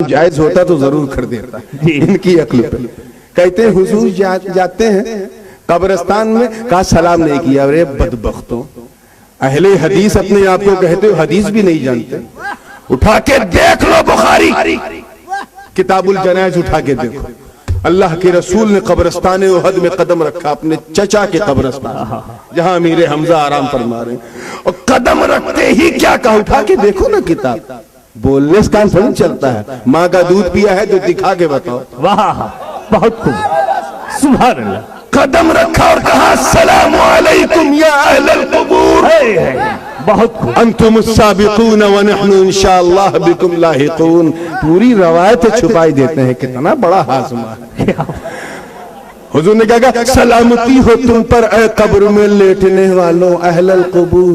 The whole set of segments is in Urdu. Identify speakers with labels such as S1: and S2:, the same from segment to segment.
S1: جائز ہوتا تو ضرور کر دیتا ان کی عقل پہ. کہتے ہیں حضور جاتے ہیں قبرستان میں, کہا سلام نہیں کیا. ارے بدبختوں, اہل حدیث اپنے آپ کو کہتے ہو, حدیث بھی نہیں جانتے. اٹھا کے دیکھ لو بخاری کتاب الجنائز, اٹھا کے دیکھو. اللہ کے رسول نے قبرستان احد میں قدم رکھا, اپنے چچا کے قبرستان جہاں امیر حمزہ آرام فرما رہے ہیں, اور قدم رکھتے ہی کیا کہا, اٹھا کے دیکھو نا کتاب. بولنے سے کام تھوڑی چلتا ہے. ماں کا دودھ پیا ہے تو دکھا کے بتاؤ.
S2: واہ, بہت خوب, سبحان اللہ.
S1: قدم رکھا اور کہا السلام علیکم یا اہل القبور,
S2: بہت خوب.
S1: انتم السابقون ونحن انشاءاللہ بكم لاحقون. پوری روایت چھپائی دیتے ہیں, کتنا بڑا ہاضمہ ہے. حضور نے کہا سلامتی ہو تم پر اے قبر میں لیٹنے والوں اہل القبور.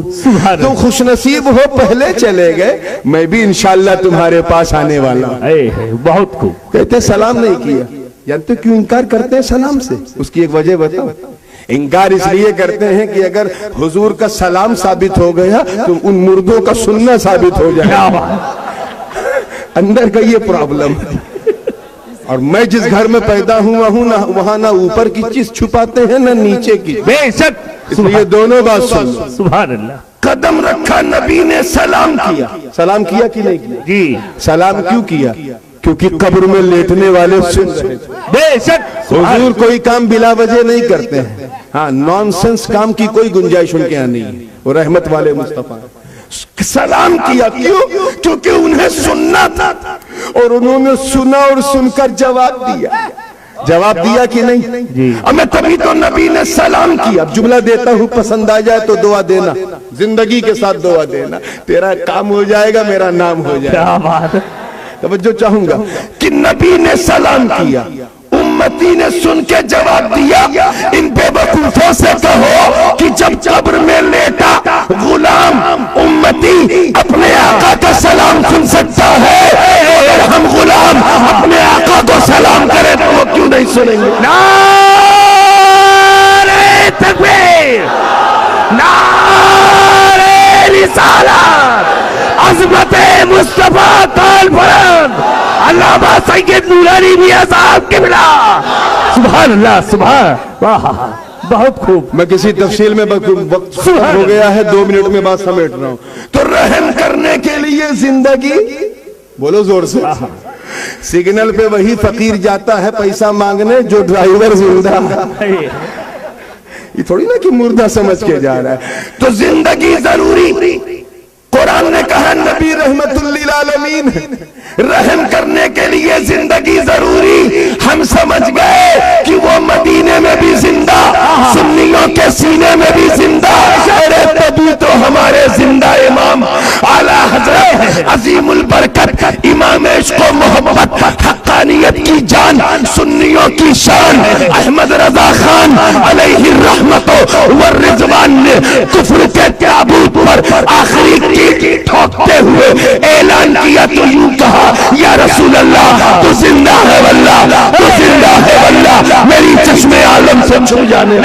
S1: تم خوش نصیب ہو, پہلے چلے گئے, میں بھی انشاءاللہ تمہارے پاس آنے والا ہوں.
S2: بہت خوب.
S1: کہتے سلام نہیں کیا. جانتے کیوں انکار کرتے ہیں سلام سے؟ اس کی ایک وجہ بتاؤ. انکار اس لیے کرتے ہیں کہ اگر حضور کا سلام ثابت ہو گیا تو ان مردوں کا سننا ثابت ہو جائے گا. اندر کا یہ پرابلم ہے. اور میں جس گھر میں پیدا ہوا ہوں وہاں نہ اوپر کی چیز چھپاتے ہیں نہ نیچے کی.
S2: بے شک,
S1: اس لیے دونوں بات سن.
S2: سبحان اللہ.
S1: قدم رکھا, نبی نے سلام کیا. سلام کیا کہ نہیں کیا؟
S2: جی.
S1: سلام کیوں کیا؟ کیونکہ قبر میں لیٹنے والے سن رہے.
S2: بے شک.
S1: حضور کوئی کام بلا وجہ نہیں کرتے ہیں. ہاں, نان سنس کام کی کوئی گنجائش ان کے یہاں نہیں ہے. وہ رحمت والے مصطفیٰ. سلام کیا کیوں؟ کیونکہ انہیں سننا تھا, اور انہوں نے سنا اور سن کر جواب دیا. جواب دیا کہ نہیں؟ اب میں تبھی تو نبی نے سلام کیا. اب جملہ دیتا ہوں, پسند آ جائے تو دعا دینا, زندگی کے ساتھ دعا دینا. تیرا کام ہو جائے گا, میرا نام ہو جائے گا. توجہ چاہوں گا کہ نبی نے سلام کیا, امتی نے سن کے جواب دیا. ان بے وقوفوں سے کہو کہ جب قبر میں لیٹا غلام امتی اپنے آقا کا سلام سن سکتا ہے, اگر ہم غلام اپنے آقا کو سلام کریں تو وہ کیوں نہیں سنیں گے؟
S2: نعرہ تکبیر, نعرہ رسالت, عظمت مصطفیٰ تال بلند علامہ سید نورانی میاں صاحب قبلہ. سبحان اللہ, سبحان. واہ, بہت خوب.
S1: میں کسی تفصیل میں وقت ہو گیا ہے, 2 منٹ میں بات سمیٹ رہا ہوں. تو رحم کرنے کے لیے زندگی, بولو زور سے, سگنل پہ وہی فقیر جاتا ہے پیسہ مانگنے جو ڈرائیور زندہ ہے. یہ تھوڑی نا کہ مردہ سمجھ کے جا رہا ہے. تو زندگی ضروری. قرآن نے کہا نبی رحمت للعالمین, رحم کرنے کے لیے زندگی ضروری. ہم سمجھ گئے کہ وہ مدینے میں بھی زندہ, سنیوں کے سینے میں بھی زندہ. ارے تبھی تو ہمارے زندہ امام اعلیٰ حضرت عظیم البرکت امام عشق و محبت حقانیت کی جان, سنیوں کی شان احمد رضا خان علیہ الرحمت والرضوان نے کفر کے تابوت پر آخری ٹھوکتے ہوئے اعلان کیا تو یوں کہا, یا رسول اللہ تو زندہ ہے واللہ, تو زندہ ہے واللہ, میری چشم عالم سے چھو جانے.